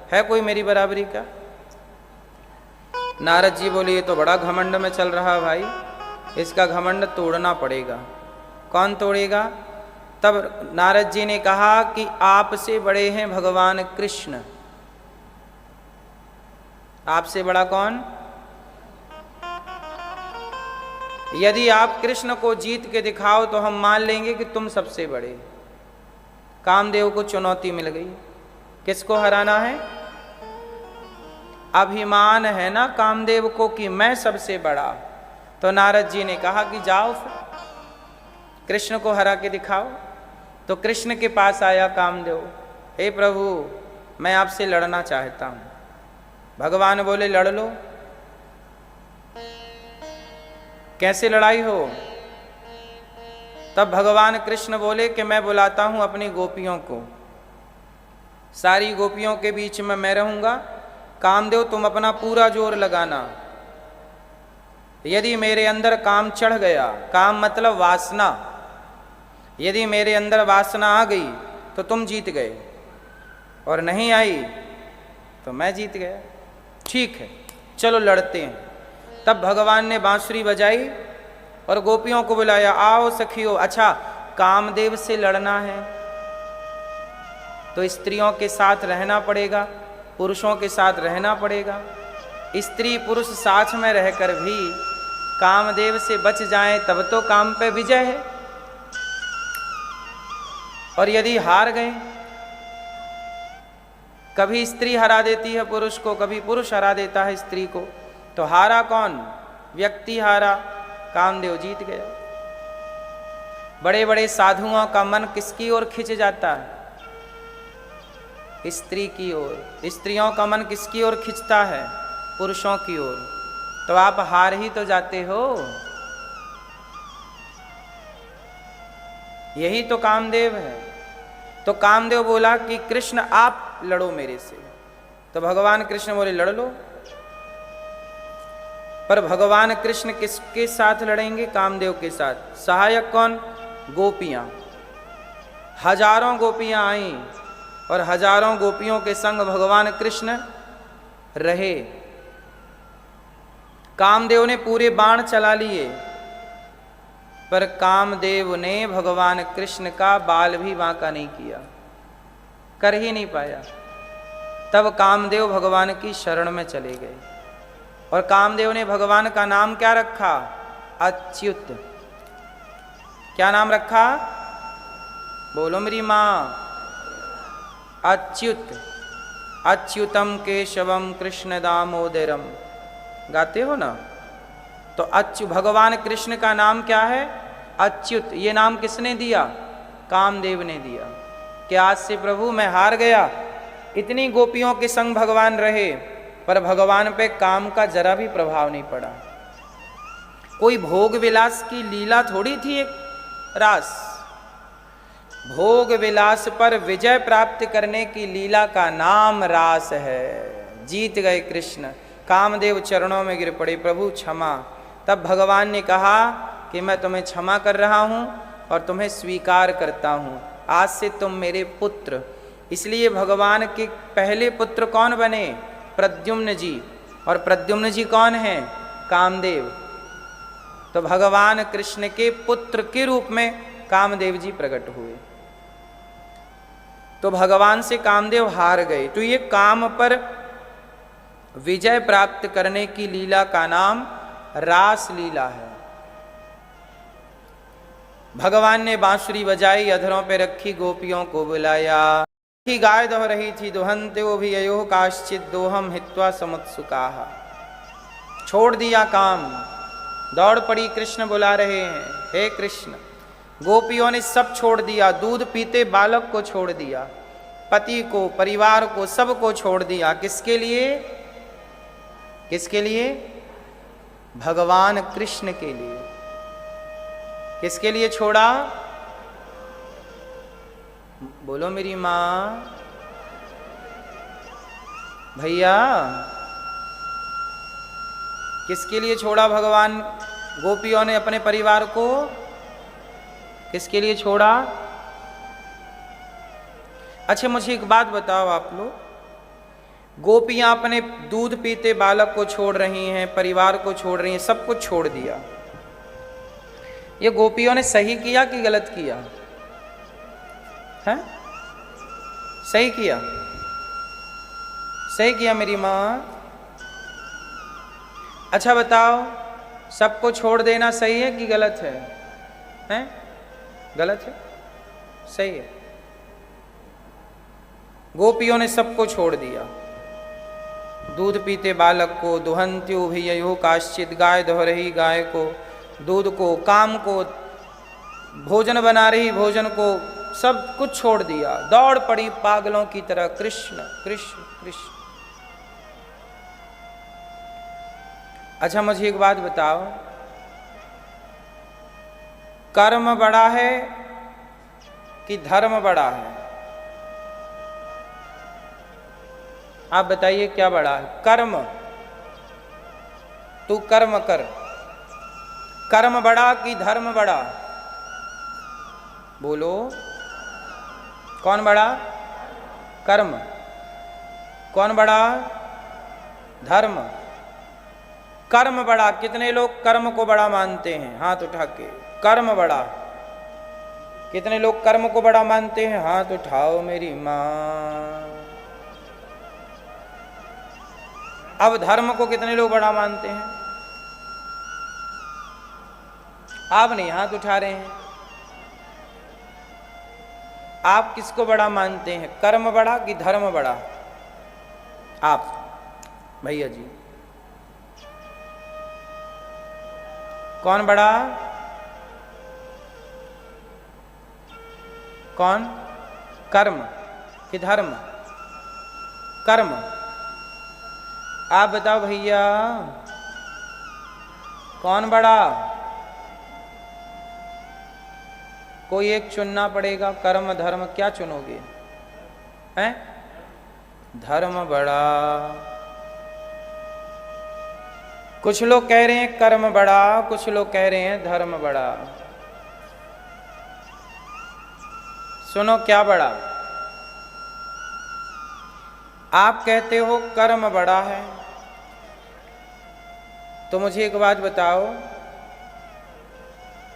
है कोई मेरी बराबरी का? नारद जी बोले ये तो बड़ा घमंड में चल रहा है भाई, इसका घमंड तोड़ना पड़ेगा। कौन तोड़ेगा? तब नारद जी ने कहा कि आपसे बड़े हैं भगवान कृष्ण। आपसे बड़ा कौन? यदि आप कृष्ण को जीत के दिखाओ तो हम मान लेंगे कि तुम सबसे बड़े। कामदेव को चुनौती मिल गई। किसको हराना है? अभिमान है ना कामदेव को कि मैं सबसे बड़ा। तो नारद जी ने कहा कि जाओ फिर कृष्ण को हरा के दिखाओ। तो कृष्ण के पास आया कामदेव, हे प्रभु मैं आपसे लड़ना चाहता हूं। भगवान बोले लड़ लो। कैसे लड़ाई हो? तब भगवान कृष्ण बोले कि मैं बुलाता हूं अपनी गोपियों को, सारी गोपियों के बीच में मैं रहूंगा। कामदेव तुम अपना पूरा जोर लगाना। यदि मेरे अंदर काम चढ़ गया, काम मतलब वासना, यदि मेरे अंदर वासना आ गई तो तुम जीत गए, और नहीं आई तो मैं जीत गया। ठीक है चलो लड़ते हैं। तब भगवान ने बांसुरी बजाई और गोपियों को बुलाया, आओ सखियो। अच्छा कामदेव से लड़ना है तो स्त्रियों के साथ रहना पड़ेगा, पुरुषों के साथ रहना पड़ेगा। स्त्री पुरुष साथ में रहकर भी कामदेव से बच जाएं तब तो काम पे विजय है। और यदि हार गए, कभी स्त्री हरा देती है पुरुष को, कभी पुरुष हरा देता है स्त्री को, तो हारा कौन? व्यक्ति हारा, कामदेव जीत गया। बड़े बड़े साधुओं का मन किसकी ओर खिंच जाता है? स्त्री की ओर। स्त्रियों का मन किसकी ओर खिंचता है? पुरुषों की ओर। तो आप हार ही तो जाते हो। यही तो कामदेव है। तो कामदेव बोला कि कृष्ण आप लड़ो मेरे से। तो भगवान कृष्ण बोले लड़ लो। पर भगवान कृष्ण किसके साथ लड़ेंगे? कामदेव के साथ। सहायक कौन? गोपियां। हजारों गोपियां आईं और हजारों गोपियों के संग भगवान कृष्ण रहे। कामदेव ने पूरे बाण चला लिए, पर कामदेव ने भगवान कृष्ण का बाल भी बांका नहीं किया, कर ही नहीं पाया। तब कामदेव भगवान की शरण में चले गए। और कामदेव ने भगवान का नाम क्या रखा? अच्युत। क्या नाम रखा? बोलो मेरी मां। अच्युत। अच्युतम केशवम कृष्ण दामोदरम। गाते हो ना? तो भगवान कृष्ण का नाम क्या है? अच्युत। ये नाम किसने दिया? कामदेव ने दिया। कि आज से प्रभु मैं हार गया। इतनी गोपियों के संग भगवान रहे, पर भगवान पे काम का जरा भी प्रभाव नहीं पड़ा। कोई भोग विलास की लीला थोड़ी थी एक रास। भोग विलास पर विजय प्राप्त करने की लीला का नाम रास है। जीत गए कृष्ण। कामदेव चरणों में गिर पड़े, प्रभु क्षमा। तब भगवान ने कहा कि मैं तुम्हें क्षमा कर रहा हूं और तुम्हें स्वीकार करता हूं। आज से तुम मेरे पुत्र। इसलिए भगवान के पहले पुत्र कौन बने? प्रद्युम्न जी। और प्रद्युम्न जी कौन हैं? कामदेव। तो भगवान कृष्ण के पुत्र के रूप में कामदेव जी प्रकट हुए। तो भगवान से कामदेव हार गए। तो ये काम पर विजय प्राप्त करने की लीला का नाम रास लीला है। भगवान ने बांसुरी बजाई, अधरों पे रखी, गोपियों को बुलाया। गाय दोह रही थी, दुहन्त्यो भी अयो काश्चित दोहम हित्वा समुत्सुकाः। छोड़ दिया काम, दौड़ पड़ी, कृष्ण बुला रहे हैं, हे कृष्ण। गोपियों ने सब छोड़ दिया, दूध पीते बालक को छोड़ दिया, पति को, परिवार को, सबको छोड़ दिया। किसके लिए? किसके लिए? भगवान कृष्ण के लिए। किसके लिए छोड़ा? बोलो मेरी मां। भैया किसके लिए छोड़ा भगवान? गोपियों ने अपने परिवार को किसके लिए छोड़ा? अच्छा मुझे एक बात बताओ आप लोग, गोपियां अपने दूध पीते बालक को छोड़ रही हैं, परिवार को छोड़ रही हैं, सब कुछ छोड़ दिया। ये गोपियों ने सही किया कि गलत किया है? सही किया, सही किया मेरी माँ। अच्छा बताओ, सबको छोड़ देना सही है कि गलत है? हैं? गलत है? सही है। गोपियों ने सबको छोड़ दिया, दूध पीते बालक को, दुहंत्यो भिययो काश्चित, गाय धो रही गाय को, दूध को, काम को, भोजन बना रही भोजन को, सब कुछ छोड़ दिया, दौड़ पड़ी पागलों की तरह कृष्ण कृष्ण कृष्ण। अच्छा मुझे एक बात बताओ, कर्म बड़ा है कि धर्म बड़ा है? आप बताइए क्या बड़ा है? कर्म, तू कर्म कर, कर्म बड़ा कि धर्म बड़ा? बोलो, कौन बड़ा? कर्म। कौन बड़ा? धर्म। कर्म बड़ा। कितने लोग कर्म को बड़ा मानते हैं? हाथ उठा के। कर्म बड़ा। कितने लोग कर्म को बड़ा मानते हैं? हाथ उठाओ मेरी मां। अब धर्म को कितने लोग बड़ा मानते हैं? आप नहीं हाथ उठा रहे हैं। आप किसको बड़ा मानते हैं, कर्म बड़ा कि धर्म बड़ा? आप भैया जी, कौन बड़ा? कौन? कर्म कि धर्म? कर्म। आप बताओ भैया, कौन बड़ा? कोई एक चुनना पड़ेगा, कर्म धर्म, क्या चुनोगे? हैं? धर्म बड़ा। कुछ लोग कह रहे हैं कर्म बड़ा, कुछ लोग कह रहे हैं धर्म बड़ा। सुनो क्या बड़ा? आप कहते हो कर्म बड़ा है, तो मुझे एक बात बताओ,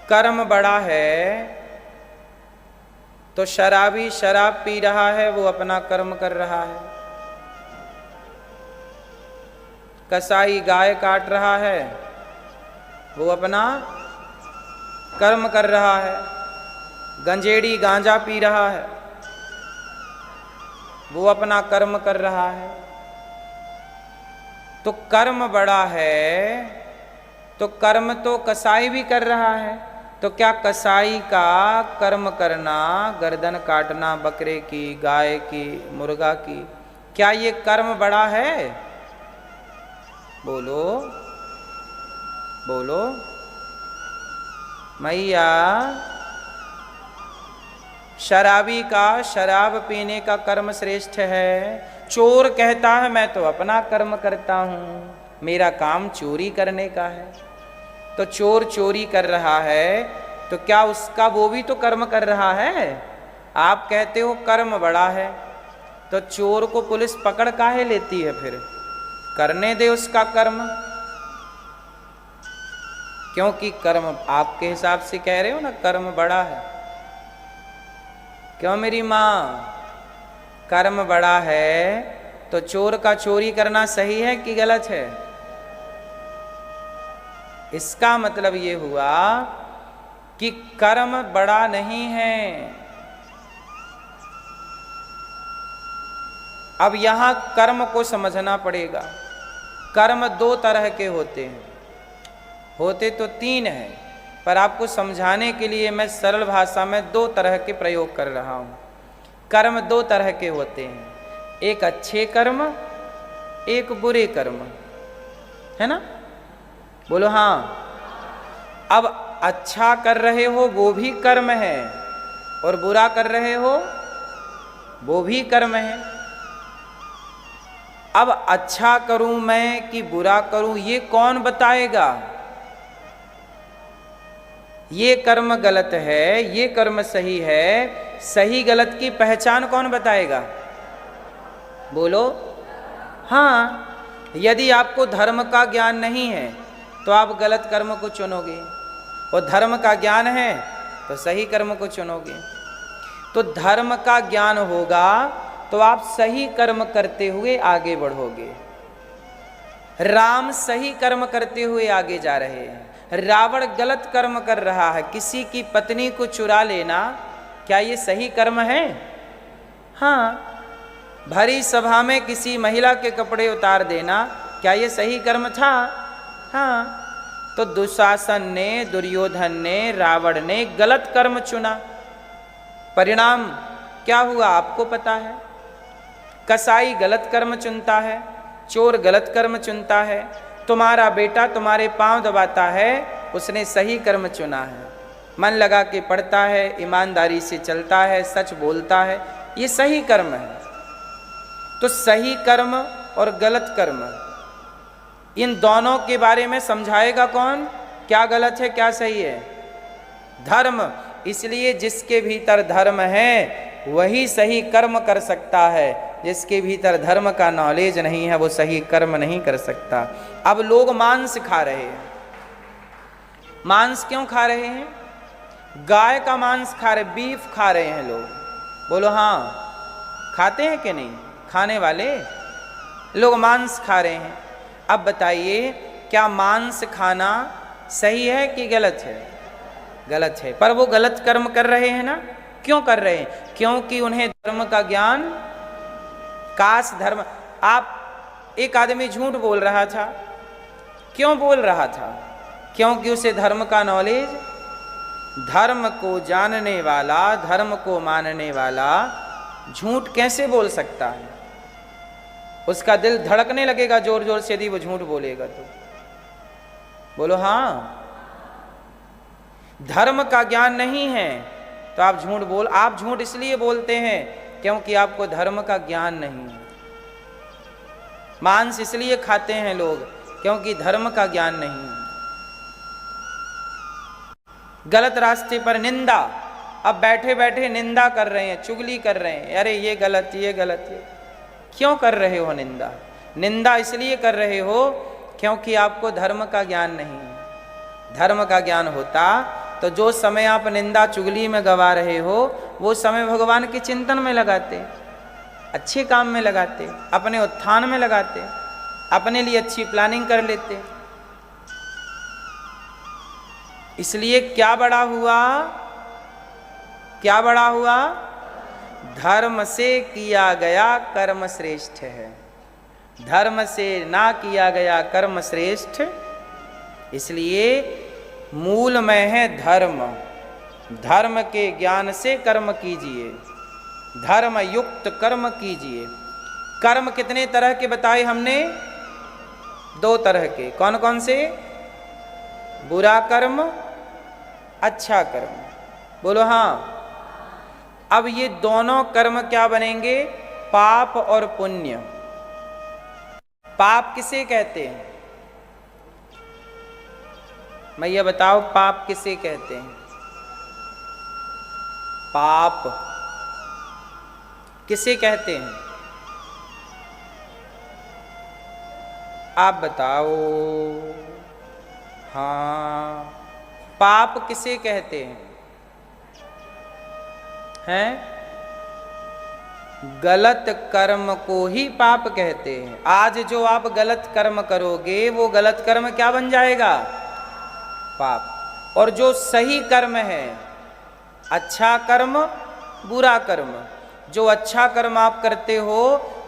कर्म बड़ा है तो शराबी शराब पी रहा है, वो अपना कर्म कर रहा है। कसाई गाय काट रहा है, वो अपना कर्म कर रहा है। गंजेड़ी गांजा पी रहा है, वो अपना कर्म कर रहा है। तो कर्म बड़ा है, तो कर्म तो कसाई भी कर रहा है। तो क्या कसाई का कर्म करना, गर्दन काटना बकरे की, गाय की, मुर्गा की, क्या ये कर्म बड़ा है? बोलो बोलो मैया। शराबी का शराब पीने का कर्म श्रेष्ठ है। चोर कहता है मैं तो अपना कर्म करता हूँ, मेरा काम चोरी करने का है। तो चोर चोरी कर रहा है, तो क्या उसका वो भी तो कर्म कर रहा है? आप कहते हो कर्म बड़ा है, तो चोर को पुलिस पकड़ काहे लेती है फिर? करने दे उसका कर्म। क्योंकि कर्म आपके हिसाब से कह रहे हो ना, कर्म बड़ा है। क्यों मेरी माँ? कर्म बड़ा है तो चोर का चोरी करना सही है कि गलत है? इसका मतलब ये हुआ कि कर्म बड़ा नहीं है। अब यहां कर्म को समझना पड़ेगा। कर्म दो तरह के होते हैं, होते तो तीन हैं, पर आपको समझाने के लिए मैं सरल भाषा में दो तरह के प्रयोग कर रहा हूं। कर्म दो तरह के होते हैं, एक अच्छे कर्म, एक बुरे कर्म, है ना? बोलो हाँ। अब अच्छा कर रहे हो वो भी कर्म है, और बुरा कर रहे हो वो भी कर्म है। अब अच्छा करूं मैं कि बुरा करूं, ये कौन बताएगा? ये कर्म गलत है, ये कर्म सही है, सही गलत की पहचान कौन बताएगा? बोलो। हाँ, यदि आपको धर्म का ज्ञान नहीं है तो आप गलत कर्म को चुनोगे, और धर्म का ज्ञान है तो सही कर्म को चुनोगे। तो धर्म का ज्ञान होगा तो आप सही कर्म करते हुए आगे बढ़ोगे। राम सही कर्म करते हुए आगे जा रहे हैं, रावण गलत कर्म कर रहा है। किसी की पत्नी को चुरा लेना, क्या ये सही कर्म है? हाँ। भरी सभा में किसी महिला के कपड़े उतार देना, क्या ये सही कर्म था? हाँ। तो दुशासन ने, दुर्योधन ने, रावण ने गलत कर्म चुना। परिणाम क्या हुआ आपको पता है। कसाई गलत कर्म चुनता है, चोर गलत कर्म चुनता है, तुम्हारा बेटा तुम्हारे पांव दबाता है, उसने सही कर्म चुना है। मन लगा के पढ़ता है, ईमानदारी से चलता है, सच बोलता है, ये सही कर्म है। तो सही कर्म और गलत कर्म, इन दोनों के बारे में समझाएगा कौन? क्या गलत है क्या सही है? धर्म। इसलिए जिसके भीतर धर्म है वही सही कर्म कर सकता है, जिसके भीतर धर्म का नॉलेज नहीं है वो सही कर्म नहीं कर सकता। अब लोग मांस खा रहे हैं। मांस क्यों खा रहे हैं? गाय का मांस खा रहे, बीफ खा रहे हैं लोग। बोलो हाँ, खाते हैं कि नहीं? खाने वाले लोग मांस खा रहे हैं। अब बताइए, क्या मांस खाना सही है कि गलत है? गलत है। पर वो गलत कर्म कर रहे हैं ना। क्यों कर रहे हैं? क्योंकि उन्हें धर्म का ज्ञान, काश धर्म। आप, एक आदमी झूठ बोल रहा था, क्यों बोल रहा था? क्योंकि उसे धर्म का नॉलेज, धर्म को जानने वाला, धर्म को मानने वाला झूठ कैसे बोल सकता है? उसका दिल धड़कने लगेगा जोर जोर से यदि वो झूठ बोलेगा तो। बोलो हाँ। धर्म का ज्ञान नहीं है तो आप झूठ इसलिए बोलते हैं क्योंकि आपको धर्म का ज्ञान नहीं है। मांस इसलिए खाते हैं लोग क्योंकि धर्म का ज्ञान नहीं है। गलत रास्ते पर निंदा, अब बैठे बैठे निंदा कर रहे हैं, चुगली कर रहे हैं, अरे ये गलत, ये गलत है। क्यों कर रहे हो निंदा? निंदा इसलिए कर रहे हो क्योंकि आपको धर्म का ज्ञान नहीं है। धर्म का ज्ञान होता तो जो समय आप निंदा चुगली में गवा रहे हो वो समय भगवान के चिंतन में लगाते, अच्छे काम में लगाते, अपने उत्थान में लगाते, अपने लिए अच्छी प्लानिंग कर लेते। इसलिए क्या बड़ा हुआ? क्या बड़ा हुआ? धर्म से किया गया कर्म श्रेष्ठ है, धर्म से ना किया गया कर्म श्रेष्ठ। इसलिए मूल में है धर्म। धर्म के ज्ञान से कर्म कीजिए, धर्म युक्त कर्म कीजिए। कर्म कितने तरह के बताए हमने? 2 तरह के। कौन कौन से? बुरा कर्म, अच्छा कर्म। बोलो हाँ। अब ये दोनों कर्म क्या बनेंगे? पाप और पुण्य। पाप किसे कहते हैं? मैं ये बताओ, पाप किसे कहते हैं? पाप किसे कहते हैं? आप बताओ। हाँ, पाप किसे कहते हैं? हैं? गलत कर्म को ही पाप कहते हैं। आज जो आप गलत कर्म करोगे वो गलत कर्म क्या बन जाएगा? पाप। और जो सही कर्म है, अच्छा कर्म, बुरा कर्म, जो अच्छा कर्म आप करते हो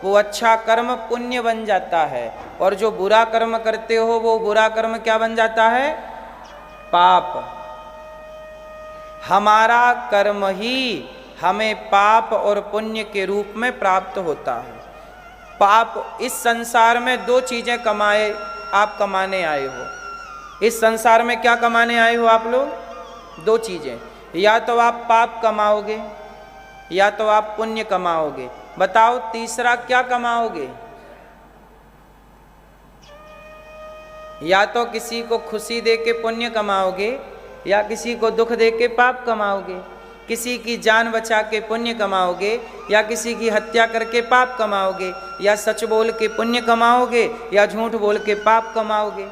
वो अच्छा कर्म पुण्य बन जाता है, और जो बुरा कर्म करते हो वो बुरा कर्म क्या बन जाता है? पाप। हमारा कर्म ही हमें पाप और पुण्य के रूप में प्राप्त होता है। पाप, इस संसार में 2 चीजें आप कमाने आए हो। इस संसार में क्या कमाने आए हो आप लोग? 2 चीजें, या तो आप पाप कमाओगे या तो आप पुण्य कमाओगे। बताओ तीसरा क्या कमाओगे? या तो किसी को खुशी दे के पुण्य कमाओगे या किसी को दुख दे के पाप कमाओगे। किसी की जान बचा के पुण्य कमाओगे, या किसी की हत्या करके पाप कमाओगे, या सच बोल के पुण्य कमाओगे, या झूठ बोल के पाप कमाओगे।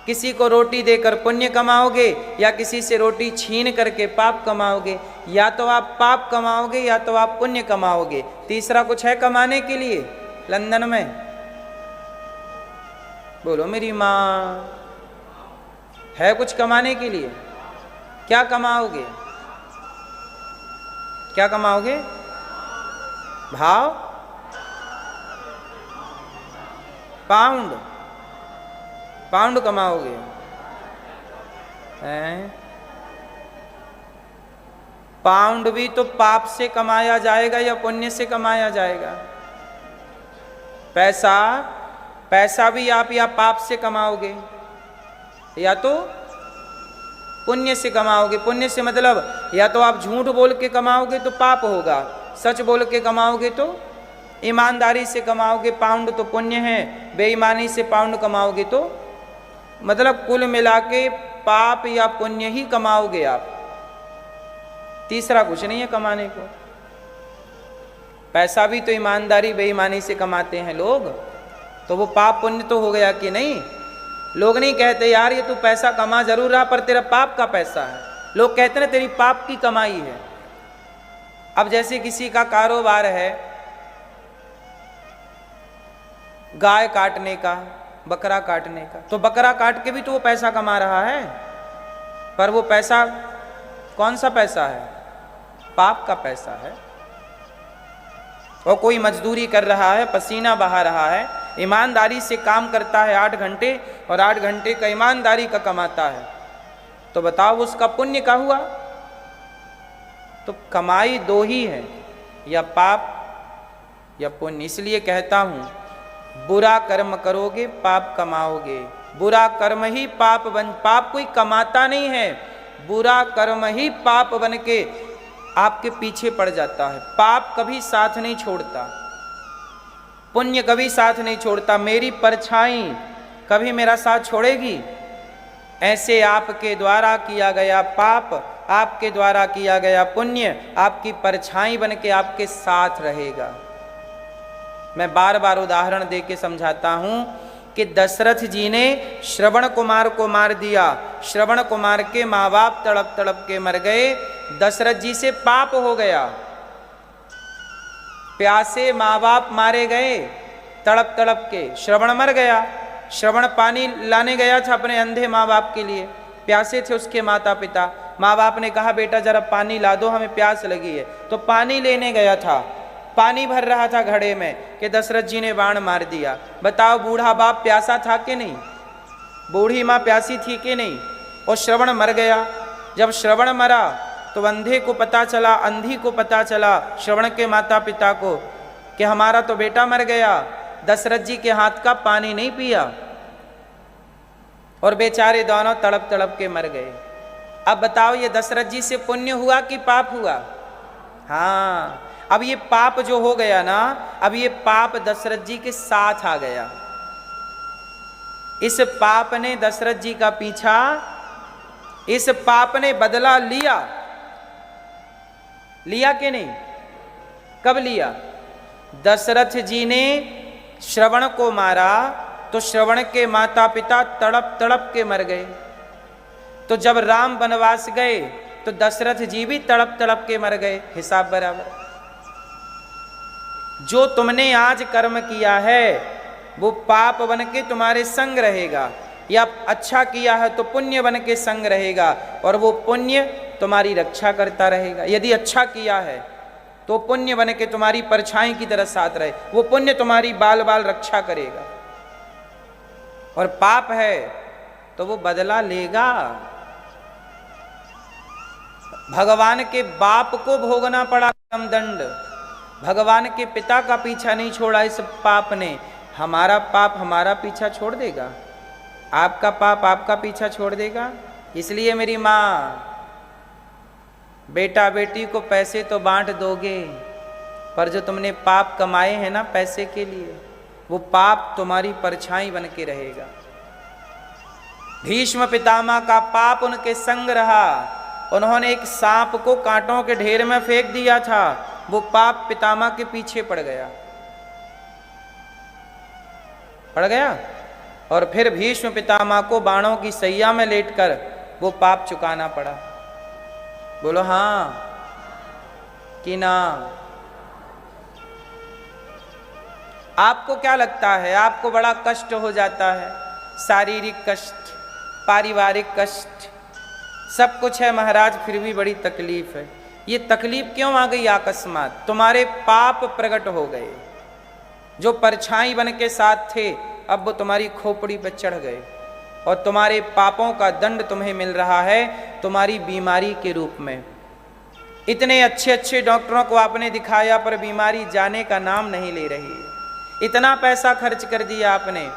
किसी को रोटी देकर पुण्य कमाओगे, या किसी से रोटी छीन करके पाप कमाओगे। या तो आप पाप कमाओगे या तो आप पुण्य कमाओगे। तीसरा कुछ है कमाने के लिए लंदन में? बोलो मेरी माँ, है कुछ कमाने के लिए? क्या कमाओगे? क्या कमाओगे? भाव? पाउंड? पाउंड कमाओगे? हैं? पाउंड भी तो पाप से कमाया जाएगा या पुण्य से कमाया जाएगा? पैसा भी आप या पाप से कमाओगे या तो पुण्य से कमाओगे। पुण्य से मतलब या तो आप झूठ बोल के कमाओगे तो पाप होगा, सच बोल के कमाओगे तो ईमानदारी से कमाओगे, पाउंड तो पुण्य है। बेईमानी से पाउंड कमाओगे तो मतलब कुल मिला के पाप या पुण्य ही कमाओगे आप। तीसरा कुछ नहीं है कमाने को। पैसा भी तो ईमानदारी बेईमानी से कमाते हैं लोग, तो वो पाप पुण्य तो हो गया कि नहीं? लोग नहीं कहते यार ये तू पैसा कमा जरूर रहा पर तेरा पाप का पैसा है। लोग कहते ना तेरी पाप की कमाई है। अब जैसे किसी का कारोबार है गाय काटने का, बकरा काटने का, तो बकरा काट के भी तो वो पैसा कमा रहा है, पर वो पैसा कौन सा पैसा है? पाप का पैसा है। और कोई मजदूरी कर रहा है, पसीना बहा रहा है, ईमानदारी से काम करता है 8 घंटे और 8 घंटे का ईमानदारी का कमाता है, तो बताओ उसका पुण्य का हुआ? तो कमाई दो ही है, या पाप या पुण्य। इसलिए कहता हूं बुरा कर्म करोगे पाप कमाओगे। बुरा कर्म ही पाप कोई कमाता नहीं है, बुरा कर्म ही पाप बन के आपके पीछे पड़ जाता है। पाप कभी साथ नहीं छोड़ता, पुण्य कभी साथ नहीं छोड़ता। मेरी परछाई कभी मेरा साथ छोड़ेगी? ऐसे आपके द्वारा किया गया पाप, आपके द्वारा किया गया पुण्य आपकी परछाई बन के आपके साथ रहेगा। मैं बार बार उदाहरण दे के समझाता हूं कि दशरथ जी ने श्रवण कुमार को मार दिया। श्रवण कुमार के माँ बाप तड़प तड़प के मर गए। दशरथ जी से पाप हो गया। प्यासे माँ बाप मारे गए तड़प तड़प के, श्रवण मर गया। श्रवण पानी लाने गया था अपने अंधे माँ बाप के लिए, प्यासे थे उसके माता पिता। माँ बाप ने कहा बेटा जरा पानी ला दो, हमें प्यास लगी है। तो पानी लेने गया था, पानी भर रहा था घड़े में कि दशरथ जी ने बाण मार दिया। बताओ बूढ़ा बाप प्यासा था कि नहीं? बूढ़ी माँ प्यासी थी कि नहीं? और श्रवण मर गया। जब श्रवण मरा तो अंधे को पता चला, अंधी को पता चला, श्रवण के माता पिता को, कि हमारा तो बेटा मर गया, दशरथ जी के हाथ का पानी नहीं पिया। और बेचारे दोनों तड़प तड़प के मर गए। अब बताओ ये दशरथ जी से पुण्य हुआ कि पाप हुआ? हाँ, अब ये पाप जो हो गया ना, अब ये पाप दशरथ जी के साथ आ गया। इस पाप ने दशरथ जी का पीछा, इस पाप ने बदला लिया। लिया कि नहीं? कब लिया? दशरथ जी ने श्रवण को मारा तो श्रवण के माता पिता तड़प तड़प के मर गए। तो जब राम वनवास गए तो दशरथ जी भी तड़प तड़प के मर गए। हिसाब बराबर। जो तुमने आज कर्म किया है वो पाप बन के तुम्हारे संग रहेगा, या अच्छा किया है तो पुण्य बन के संग रहेगा, और वो पुण्य तुम्हारी रक्षा करता रहेगा। यदि अच्छा किया है तो पुण्य बन के तुम्हारी परछाई की तरह साथ रहे, वो पुण्य तुम्हारी बाल बाल रक्षा करेगा। और पाप है तो वो बदला लेगा। भगवान के बाप को भोगना पड़ा दंड, भगवान के पिता का पीछा नहीं छोड़ा इस पाप ने। हमारा पाप हमारा पीछा छोड़ देगा? आपका पाप आपका पीछा छोड़ देगा? इसलिए मेरी माँ, बेटा बेटी को पैसे तो बांट दोगे, पर जो तुमने पाप कमाए हैं ना पैसे के लिए, वो पाप तुम्हारी परछाई बन के रहेगा। भीष्म पितामह का पाप उनके संग रहा, उन्होंने एक सांप को कांटों के ढेर में फेंक दिया था, वो पाप पितामह के पीछे पड़ गया, और फिर भीष्म पितामह को बाणों की सैया में लेटकर वो पाप चुकाना पड़ा। बोलो हाँ कि ना? आपको क्या लगता है? आपको बड़ा कष्ट हो जाता है, शारीरिक कष्ट, पारिवारिक कष्ट, सब कुछ है महाराज, फिर भी बड़ी तकलीफ है। ये तकलीफ क्यों आ गई अकस्मात? तुम्हारे पाप प्रकट हो गए, जो परछाई बन के साथ थे अब वो तुम्हारी खोपड़ी पर चढ़ गए, और तुम्हारे पापों का दंड तुम्हें मिल रहा है तुम्हारी बीमारी के रूप में। इतने अच्छे अच्छे डॉक्टरों को आपने दिखाया पर बीमारी जाने का नाम नहीं ले रही है। इतना पैसा खर्च कर दिया आपने,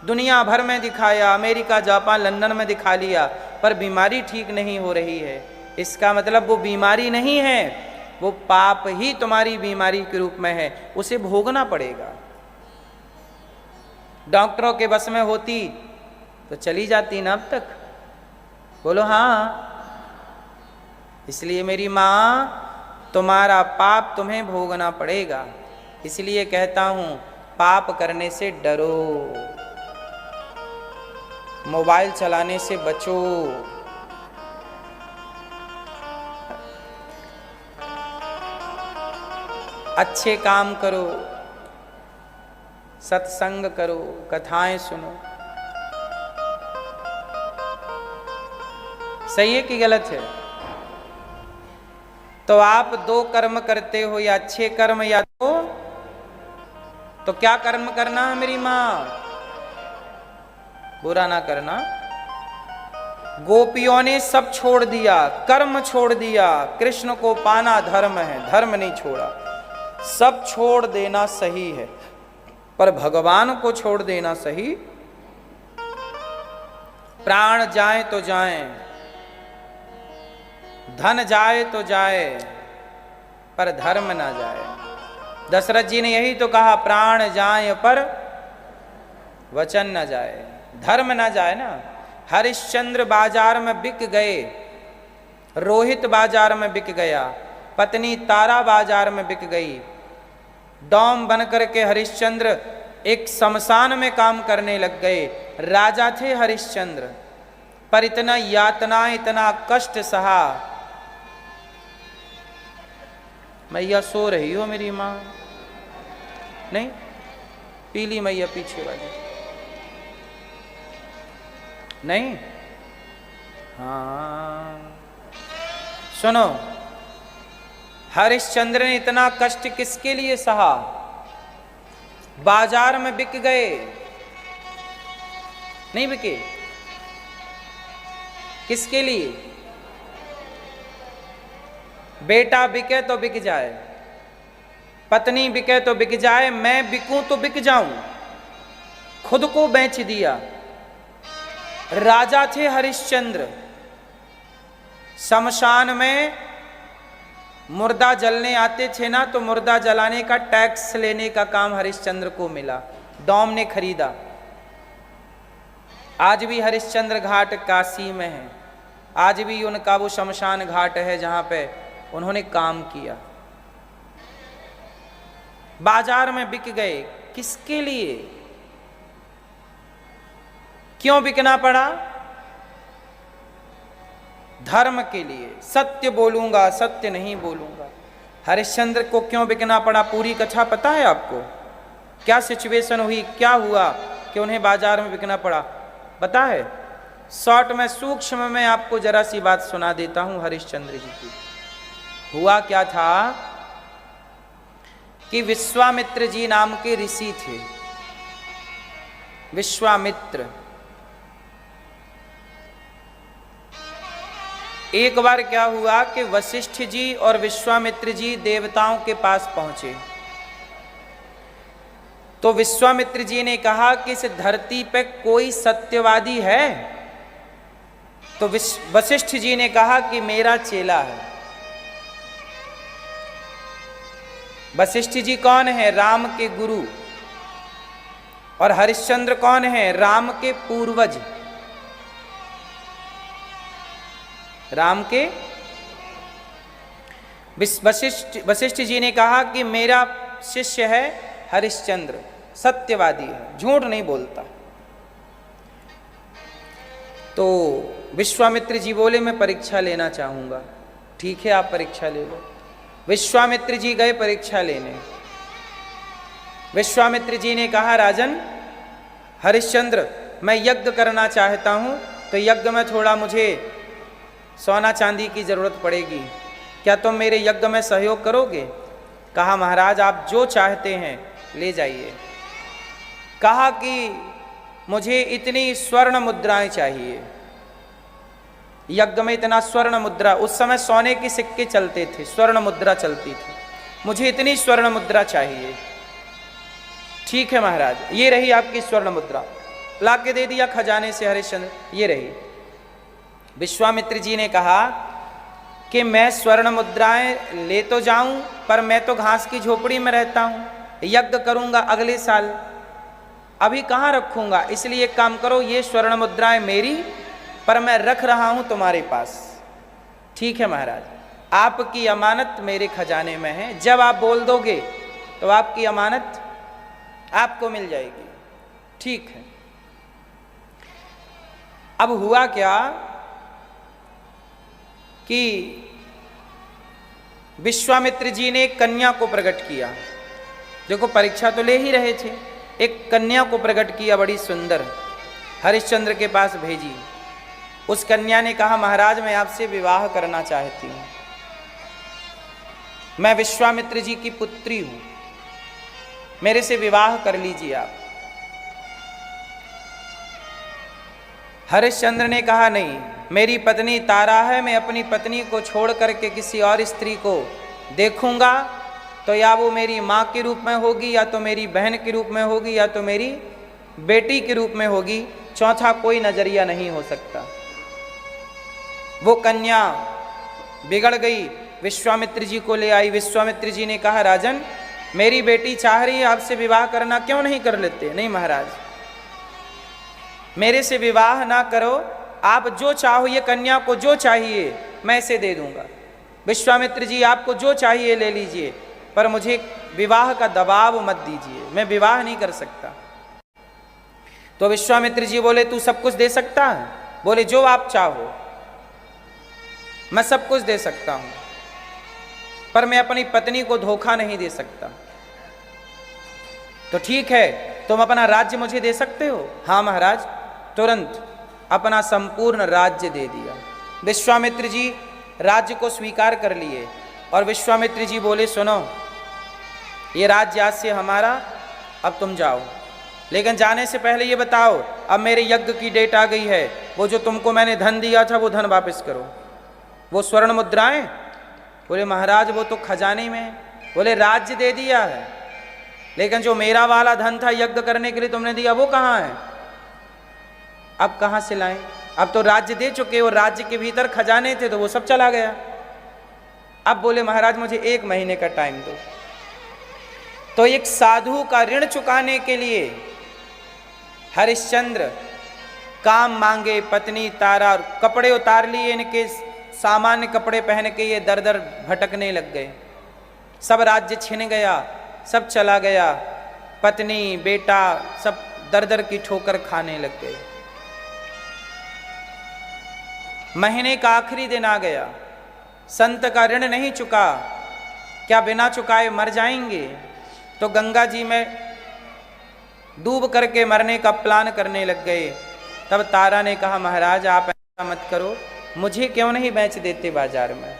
दुनिया भर में दिखाया, अमेरिका, जापान, लंदन में दिखा लिया, पर बीमारी ठीक नहीं हो रही है। इसका मतलब वो बीमारी नहीं है, वो पाप ही तुम्हारी बीमारी के रूप में है, उसे भोगना पड़ेगा। डॉक्टरों के बस में होती तो चली जाती ना अब तक। बोलो हाँ। इसलिए मेरी माँ, तुम्हारा पाप तुम्हें भोगना पड़ेगा। इसलिए कहता हूं, पाप करने से डरो, मोबाइल चलाने से बचो, अच्छे काम करो, सत्संग करो, कथाएं सुनो। सही है कि गलत है? तो आप दो कर्म करते हो, या अच्छे कर्म या तो क्या कर्म करना है मेरी माँ? बुरा ना करना। गोपियों ने सब छोड़ दिया, कर्म छोड़ दिया, कृष्ण को पाना धर्म है, धर्म नहीं छोड़ा। सब छोड़ देना सही है, पर भगवान को छोड़ देना सही। प्राण जाए तो जाए, धन जाए तो जाए, पर धर्म ना जाए। दशरथ जी ने यही तो कहा, प्राण जाए पर वचन न जाए, धर्म न जाए ना। हरिश्चंद्र बाजार में बिक गए, रोहित बाजार में बिक गया, पत्नी तारा बाजार में बिक गई। डॉम बनकर के हरिश्चंद्र एक शमशान में काम करने लग गए। राजा थे हरिश्चंद्र, पर इतना यातना, इतना कष्ट सहा। मैया सो रही हो मेरी माँ? नहीं, पीली मैया पीछे वाली नहीं। हाँ सुनो, हरिश्चंद्र ने इतना कष्ट किसके लिए सहा? बाजार में बिक गए, नहीं बिके? किसके लिए? बेटा बिके तो बिक जाए, पत्नी बिके तो बिक जाए, मैं बिकूं तो बिक जाऊं। खुद को बेच दिया। राजा थे हरिश्चंद्र, शमशान में मुर्दा जलने आते थे ना, तो मुर्दा जलाने का टैक्स लेने का काम हरिश्चंद्र को मिला, डॉम ने खरीदा। आज भी हरिश्चंद्र घाट काशी में है, आज भी उनका वो शमशान घाट है जहां पे उन्होंने काम किया। बाजार में बिक गए, किसके लिए? क्यों बिकना पड़ा? धर्म के लिए। सत्य बोलूंगा, सत्य नहीं बोलूंगा। हरिश्चंद्र को क्यों बिकना पड़ा? पूरी कथा पता है आपको? क्या सिचुएशन हुई, क्या हुआ कि उन्हें बाजार में बिकना पड़ा? पता है? शॉर्ट में, सूक्ष्म में आपको जरा सी बात सुना देता हूं हरिश्चंद्र जी की। हुआ क्या था कि विश्वामित्र जी नाम के ऋषि थे। विश्वामित्र एक बार क्या हुआ कि वशिष्ठ जी और विश्वामित्र जी देवताओं के पास पहुंचे। तो विश्वामित्र जी ने कहा कि इस धरती पे कोई सत्यवादी है? तो वशिष्ठ जी ने कहा कि मेरा चेला है। वशिष्ठ जी कौन है? राम के गुरु। और हरिश्चंद्र कौन है? राम के पूर्वज, राम के वशिष्ठ जी ने कहा कि मेरा शिष्य है हरिश्चंद्र, सत्यवादी है, झूठ नहीं बोलता। तो विश्वामित्र जी बोले मैं परीक्षा लेना चाहूंगा। ठीक है, आप परीक्षा ले लो। विश्वामित्र जी गए परीक्षा लेने। विश्वामित्र जी ने कहा राजन हरिश्चंद्र, मैं यज्ञ करना चाहता हूं, तो यज्ञ में थोड़ा मुझे सोना चांदी की जरूरत पड़ेगी, क्या तुम मेरे यज्ञ में सहयोग करोगे? कहा महाराज आप जो चाहते हैं ले जाइए। कहा कि मुझे इतनी स्वर्ण मुद्राएं चाहिए, यज्ञ में इतना स्वर्ण मुद्रा, उस समय सोने के सिक्के चलते थे, स्वर्ण मुद्रा चलती थी, मुझे इतनी स्वर्ण मुद्रा चाहिए। ठीक है महाराज, ये रही आपकी स्वर्ण मुद्रा। ला के दे दिया खजाने से हरिश्चंद्र, ये रही। विश्वामित्र जी ने कहा कि मैं स्वर्ण मुद्राएं ले तो जाऊं, पर मैं तो घास की झोपड़ी में रहता हूं, यज्ञ करूंगा अगले साल, अभी कहाँ रखूंगा, इसलिए एक काम करो, ये स्वर्ण मुद्राएं मेरी, पर मैं रख रहा हूं तुम्हारे पास। ठीक है महाराज, आपकी अमानत मेरे खजाने में है, जब आप बोल दोगे तो आपकी अमानत आपको मिल जाएगी। ठीक है। अब हुआ क्या कि विश्वामित्र जी ने एक कन्या को प्रकट किया। देखो परीक्षा तो ले ही रहे थे, एक कन्या को प्रकट किया बड़ी सुंदर, हरिश्चंद्र के पास भेजी। उस कन्या ने कहा महाराज मैं आपसे विवाह करना चाहती हूं, मैं विश्वामित्र जी की पुत्री हूं, मेरे से विवाह कर लीजिए आप। हरिश्चंद्र ने कहा नहीं, मेरी पत्नी तारा है, मैं अपनी पत्नी को छोड़ करके किसी और स्त्री को देखूंगा तो या वो मेरी माँ के रूप में होगी, या तो मेरी बहन के रूप में होगी, या तो मेरी बेटी के रूप में होगी, चौथा कोई नजरिया नहीं हो सकता। वो कन्या बिगड़ गई, विश्वामित्र जी को ले आई। विश्वामित्र जी ने कहा राजन मेरी बेटी चाह रही है आपसे विवाह करना, क्यों नहीं कर लेते? नहीं महाराज, मेरे से विवाह ना करो, आप जो चाहो, ये कन्या को जो चाहिए मैं इसे दे दूंगा। विश्वामित्र जी आपको जो चाहिए ले लीजिए, पर मुझे विवाह का दबाव मत दीजिए, मैं विवाह नहीं कर सकता। तो विश्वामित्र जी बोले तू सब कुछ दे सकता है? बोले जो आप चाहो मैं सब कुछ दे सकता हूं, पर मैं अपनी पत्नी को धोखा नहीं दे सकता। तो ठीक है, तुम अपना राज्य मुझे दे सकते हो? हाँ महाराज। तुरंत अपना संपूर्ण राज्य दे दिया। विश्वामित्र जी राज्य को स्वीकार कर लिए और विश्वामित्र जी बोले सुनो, ये राज्य आज से हमारा, अब तुम जाओ, लेकिन जाने से पहले ये बताओ अब मेरे यज्ञ की डेट आ गई है, वो जो तुमको मैंने धन दिया था वो धन वापस करो। वो स्वर्ण मुद्राएं? बोले महाराज वो तो खजाने में है। बोले राज्य दे दिया है, लेकिन जो मेरा वाला धन था यज्ञ करने के लिए तुमने दिया वो कहाँ है? अब कहाँ से लाएं? अब तो राज्य दे चुके हो, राज्य के भीतर खजाने थे तो वो सब चला गया। अब बोले महाराज मुझे 1 महीने का टाइम दो। तो एक साधु का ऋण चुकाने के लिए हरिश्चंद्र काम मांगे, पत्नी तारा, कपड़े उतार लिए, इनके सामान्य कपड़े पहन के ये दर दर भटकने लग गए। सब राज्य छिन गया, सब चला गया, पत्नी बेटा सब दर दर की ठोकर खाने लग गए। महीने का आखिरी दिन आ गया, संत का ऋण नहीं चुका, क्या बिना चुकाए मर जाएंगे? तो गंगा जी में डूब करके मरने का प्लान करने लग गए। तब तारा ने कहा महाराज आप ऐसा मत करो, मुझे क्यों नहीं बेच देते बाजार में?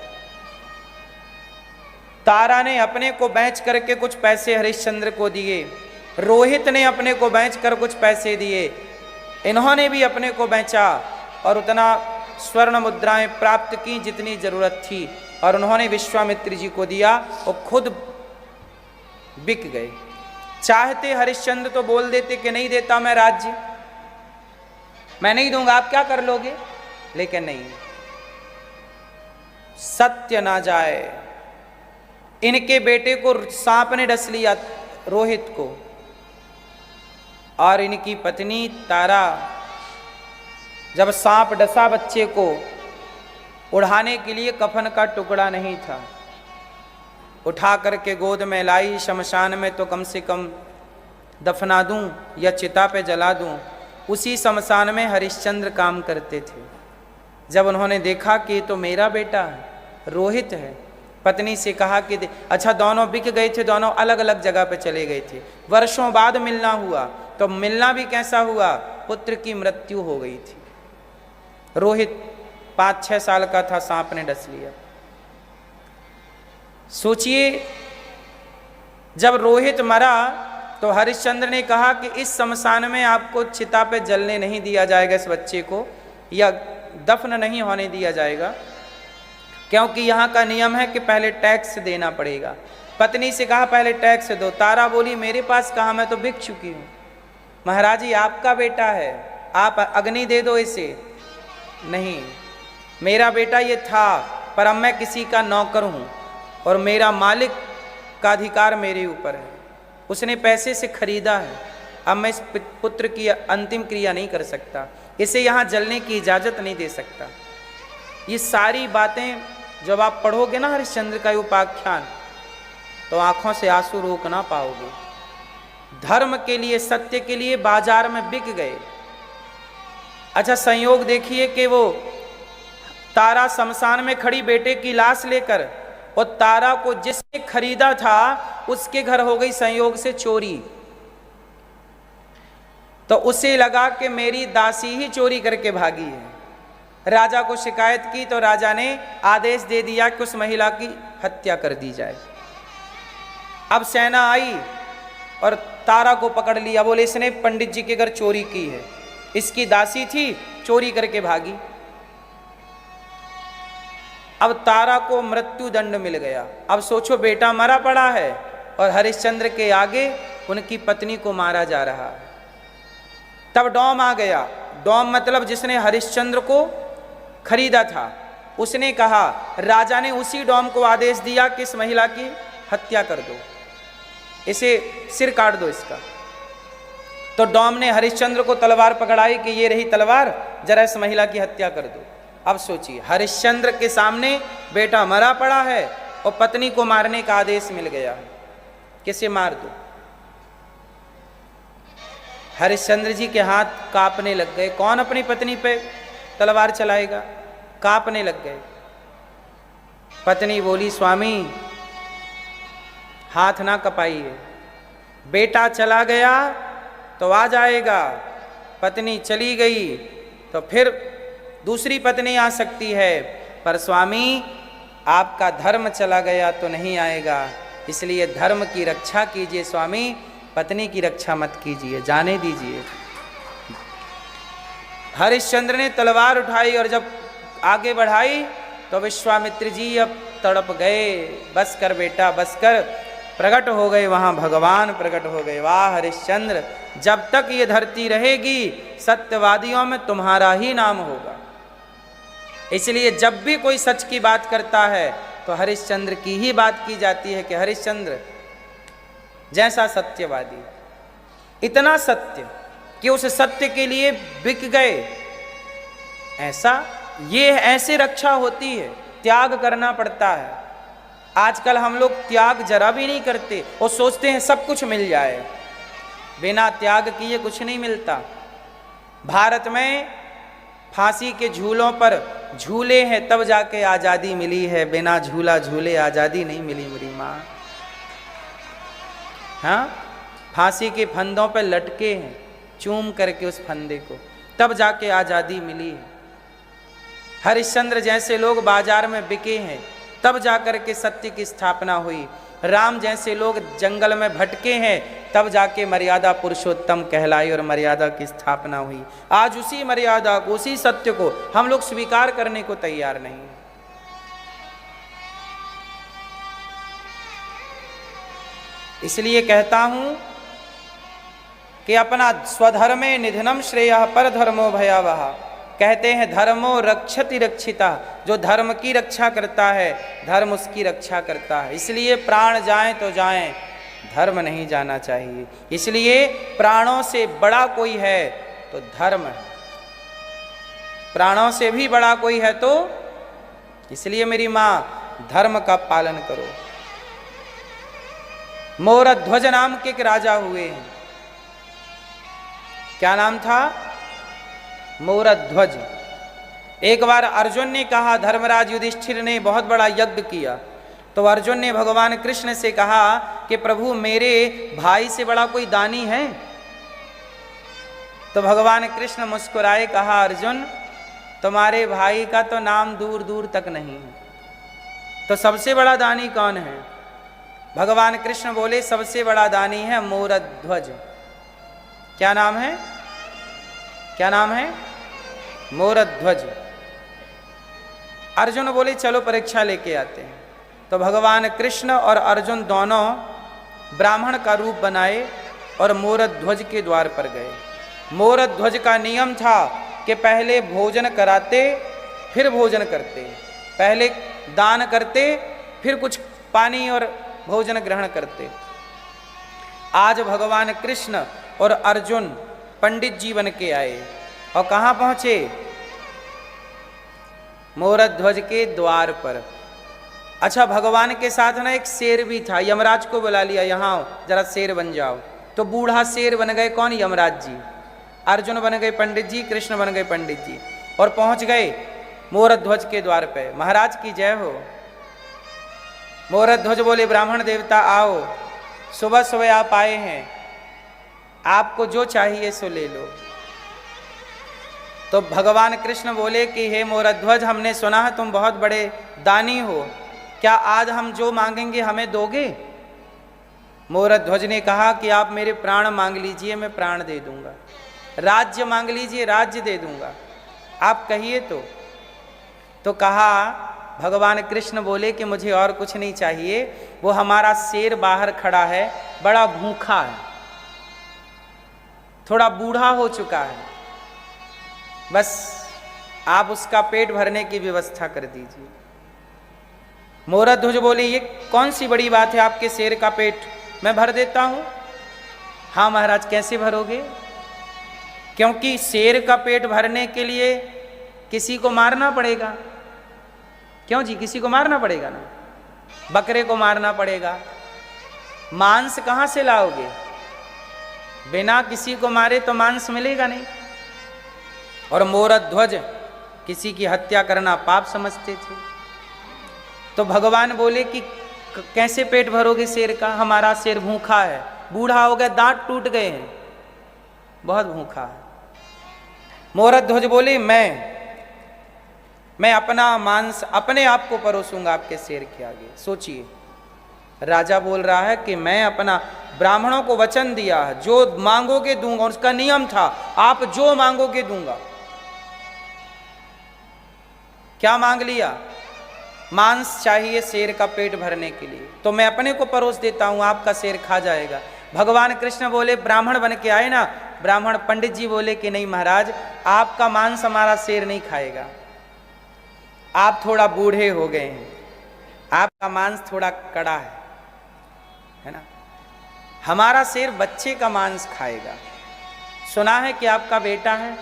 तारा ने अपने को बेच करके कुछ पैसे हरिश्चंद्र को दिए, रोहित ने अपने को बेच कर कुछ पैसे दिए, इन्होंने भी अपने को बेचा और उतना स्वर्ण मुद्राएं प्राप्त की जितनी जरूरत थी, और उन्होंने विश्वामित्र जी को दिया और खुद बिक गए। चाहते हरिश्चंद्र तो बोल देते कि नहीं देता मैं राज्य, मैं नहीं दूंगा, आप क्या कर लोगे? लेकिन नहीं, सत्य ना जाए। इनके बेटे को सांप ने डस लिया, रोहित को, और इनकी पत्नी तारा, जब सांप डसा बच्चे को, उड़ाने के लिए कफन का टुकड़ा नहीं था, उठा करके गोद में लाई, शमशान में तो कम से कम दफना दूं या चिता पे जला दूं। उसी शमशान में हरिश्चंद्र काम करते थे। जब उन्होंने देखा कि तो मेरा बेटा है, रोहित है, पत्नी से कहा कि अच्छा, दोनों बिक गए थे, दोनों अलग अलग जगह पे चले गए थे, वर्षों बाद मिलना हुआ, तो मिलना भी कैसा हुआ, पुत्र की मृत्यु हो गई थी। रोहित 5-6 साल का था, सांप ने डस लिया। सोचिए, जब रोहित मरा तो हरिश्चंद्र ने कहा कि इस शमशान में आपको चिता पे जलने नहीं दिया जाएगा, इस बच्चे को, या दफन नहीं होने दिया जाएगा, क्योंकि यहाँ का नियम है कि पहले टैक्स देना पड़ेगा। पत्नी से कहा पहले टैक्स दो। तारा बोली मेरे पास कहाँ, मैं तो बिक चुकी हूँ। महाराज जी आपका बेटा है, आप अग्नि दे दो इसे। नहीं, मेरा बेटा ये था, पर अब मैं किसी का नौकर हूँ और मेरा मालिक का अधिकार मेरे ऊपर है। उसने पैसे से खरीदा है, अब मैं इस पुत्र की अंतिम क्रिया नहीं कर सकता, इसे यहाँ जलने की इजाज़त नहीं दे सकता। ये सारी बातें जब आप पढ़ोगे ना हरिश्चंद्र का उपाख्यान, तो आंखों से आंसू रोक ना पाओगे। धर्म के लिए, सत्य के लिए बाजार में बिक गए। अच्छा, संयोग देखिए कि वो तारा शमशान में खड़ी बेटे की लाश लेकर, और तारा को जिसने खरीदा था उसके घर हो गई संयोग से चोरी। तो उसे लगा कि मेरी दासी ही चोरी करके भागी है। राजा को शिकायत की तो राजा ने आदेश दे दिया कि उस महिला की हत्या कर दी जाए। अब सेना आई और तारा को पकड़ लिया, बोले इसने पंडित जी के घर चोरी की है, इसकी दासी थी, चोरी करके भागी। अब तारा को मृत्यु दंड मिल गया। अब सोचो, बेटा मरा पड़ा है और हरिश्चंद्र के आगे उनकी पत्नी को मारा जा रहा है। तब डोम आ गया। डोम मतलब जिसने हरिश्चंद्र को खरीदा था, उसने कहा, राजा ने उसी डोम को आदेश दिया कि इस महिला की हत्या कर दो, इसे सिर काट दो इसका। तो डोम ने हरिश्चंद्र को तलवार पकड़ाई कि ये रही तलवार, जरा इस महिला की हत्या कर दो। अब सोचिए, हरिश्चंद्र के सामने बेटा मरा पड़ा है और पत्नी को मारने का आदेश मिल गया है, किसे मार दो। हरिश्चंद्र जी के हाथ कांपने लग गए। कौन अपनी पत्नी पे तलवार चलाएगा? कांपने लग गए। पत्नी बोली, स्वामी हाथ ना कपाइए, बेटा चला गया तो आ जाएगा, पत्नी चली गई तो फिर दूसरी पत्नी आ सकती है, पर स्वामी आपका धर्म चला गया तो नहीं आएगा, इसलिए धर्म की रक्षा कीजिए स्वामी, पत्नी की रक्षा मत कीजिए, जाने दीजिए। हरिश्चंद्र ने तलवार उठाई और जब आगे बढ़ाई तो विश्वामित्र जी अब तड़प गए। बस कर बेटा, बस कर। प्रकट हो गए वहाँ भगवान, प्रकट हो गए। वाह हरिश्चंद्र, जब तक ये धरती रहेगी सत्यवादियों में तुम्हारा ही नाम होगा। इसलिए जब भी कोई सच की बात करता है तो हरिश्चंद्र की ही बात की जाती है कि हरिश्चंद्र जैसा सत्यवादी, इतना सत्य कि उस सत्य के लिए बिक गए। ऐसे रक्षा होती है, त्याग करना पड़ता है। आजकल हम लोग त्याग जरा भी नहीं करते और सोचते हैं सब कुछ मिल जाए। बिना त्याग किए कुछ नहीं मिलता। भारत में फांसी के झूलों पर झूले हैं तब जाके आज़ादी मिली है, बिना झूला झूले आज़ादी नहीं मिली मेरी माँ। हाँ, फांसी के फंदों पर लटके हैं, चूम करके उस फंदे को, तब जाके आज़ादी मिली है। हरिश्चंद्र जैसे लोग बाजार में बिके हैं तब जाकर के सत्य की स्थापना हुई। राम जैसे लोग जंगल में भटके हैं तब जाके मर्यादा पुरुषोत्तम कहलाई और मर्यादा की स्थापना हुई। आज उसी मर्यादा को, उसी सत्य को हम लोग स्वीकार करने को तैयार नहीं है। इसलिए कहता हूं कि अपना स्वधर्मे निधनम श्रेयः पर धर्मो भयावह। कहते हैं धर्मो रक्षति रक्षिता, जो धर्म की रक्षा करता है धर्म उसकी रक्षा करता है। इसलिए प्राण जाएं तो जाएं, धर्म नहीं जाना चाहिए। इसलिए प्राणों से बड़ा कोई है तो धर्म है, प्राणों से भी बड़ा कोई है तो, इसलिए मेरी माँ धर्म का पालन करो। मोरध्वज नाम के एक राजा हुए हैं। क्या नाम था? मोरध्वज। एक बार अर्जुन ने कहा, धर्मराज युधिष्ठिर ने बहुत बड़ा यज्ञ किया, तो अर्जुन ने भगवान कृष्ण से कहा कि प्रभु मेरे भाई से बड़ा कोई दानी है? तो भगवान कृष्ण मुस्कुराए, कहा अर्जुन तुम्हारे भाई का तो नाम दूर दूर तक नहीं है, तो सबसे बड़ा दानी कौन है? भगवान कृष्ण बोले सबसे बड़ा दानी है मोरध्वज। क्या नाम है? क्या नाम है? मोरध्वज। अर्जुन बोले चलो परीक्षा लेके आते हैं। तो भगवान कृष्ण और अर्जुन दोनों ब्राह्मण का रूप बनाए और मोरध्वज के द्वार पर गए। मोरध्वज का नियम था कि पहले भोजन कराते फिर भोजन करते, पहले दान करते फिर कुछ पानी और भोजन ग्रहण करते। आज भगवान कृष्ण और अर्जुन पंडित जी बन के आए और कहाँ पहुँचे? मोरध्वज के द्वार पर। अच्छा, भगवान के साथ ना एक शेर भी था। यमराज को बुला लिया, यहाँ जरा शेर बन जाओ। तो बूढ़ा शेर बन गए कौन? यमराज जी। अर्जुन बन गए पंडित जी, कृष्ण बन गए पंडित जी और पहुंच गए मोरध्वज के द्वार पे। महाराज की जय हो। मोरध्वज बोले ब्राह्मण देवता आओ, सुबह सुबह आप आए हैं, आपको जो चाहिए सो ले लो। तो भगवान कृष्ण बोले कि हे मोरध्वज, हमने सुना है तुम बहुत बड़े दानी हो, क्या आज हम जो मांगेंगे हमें दोगे? मोरध्वज ने कहा कि आप मेरे प्राण मांग लीजिए, मैं प्राण दे दूंगा। राज्य मांग लीजिए, राज्य दे दूंगा, आप कहिए तो कहा भगवान कृष्ण बोले कि मुझे और कुछ नहीं चाहिए, वो हमारा शेर बाहर खड़ा है, बड़ा भूखा है, थोड़ा बूढ़ा हो चुका है, बस आप उसका पेट भरने की व्यवस्था कर दीजिए। मोरध्वज बोले ये कौन सी बड़ी बात है, आपके शेर का पेट मैं भर देता हूं। हाँ महाराज, कैसे भरोगे? क्योंकि शेर का पेट भरने के लिए किसी को मारना पड़ेगा। क्यों जी? किसी को मारना पड़ेगा ना, बकरे को मारना पड़ेगा। मांस कहाँ से लाओगे? बिना किसी को मारे तो मांस मिलेगा नहीं। और मोरध्वज किसी की हत्या करना पाप समझते थे। तो भगवान बोले कि कैसे पेट भरोगे शेर का? हमारा शेर भूखा है, बूढ़ा हो गया, दांत टूट गए हैं, बहुत भूखा है। मोरध्वज बोले मैं अपना मांस अपने आप को परोसूंगा आपके शेर के आगे। सोचिए, राजा बोल रहा है कि मैं अपना ब्राह्मणों को वचन दिया है, जो मांगोगे दूंगा, उसका नियम था आप जो मांगोगे दूंगा। क्या मांग लिया? मांस चाहिए शेर का पेट भरने के लिए, तो मैं अपने को परोस देता हूं, आपका शेर खा जाएगा। भगवान कृष्ण बोले ब्राह्मण बन के आए ना। ब्राह्मण पंडित जी बोले कि नहीं महाराज, आपका मांस हमारा शेर नहीं खाएगा, आप थोड़ा बूढ़े हो गए हैं, आपका मांस थोड़ा कड़ा है ना, हमारा शेर बच्चे का मांस खाएगा। सुना है कि आपका बेटा है,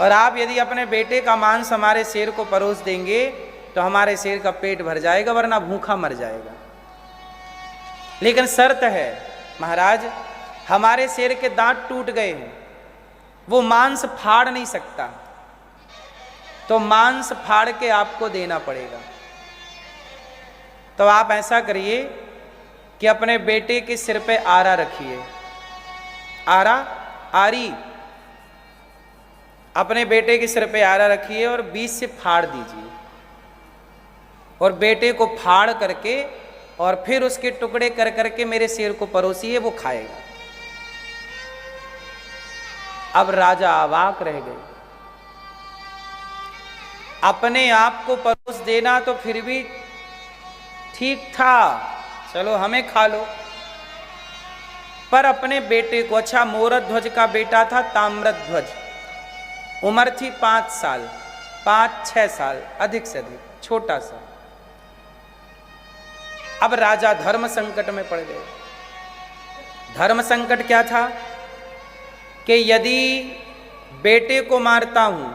और आप यदि अपने बेटे का मांस हमारे शेर को परोस देंगे तो हमारे शेर का पेट भर जाएगा, वरना भूखा मर जाएगा। लेकिन शर्त है महाराज, हमारे शेर के दांत टूट गए हैं, वो मांस फाड़ नहीं सकता, तो मांस फाड़ के आपको देना पड़ेगा। तो आप ऐसा करिए कि अपने बेटे के सिर पे आरा रखिए, आरी अपने बेटे के सिर पे आरा रखिए और बीच से फाड़ दीजिए, और बेटे को फाड़ करके और फिर उसके टुकड़े कर करके मेरे शेर को परोसिए, वो खाएगा। अब राजा अवाक रह गए। अपने आप को परोस देना तो फिर भी ठीक था, चलो हमें खा लो, पर अपने बेटे को, अच्छा मोरध्वज का बेटा था ताम्रध्वज, उम्र थी 5 साल, 5-6 साल, अधिक से अधिक, छोटा सा। अब राजा धर्म संकट में पड़ गए। धर्म संकट क्या था कि यदि बेटे को मारता हूं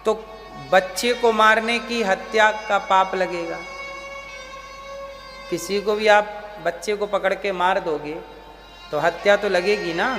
तो बच्चे को मारने की हत्या का पाप लगेगा, किसी को भी आप बच्चे को पकड़ के मार दोगे तो हत्या तो लगेगी ना।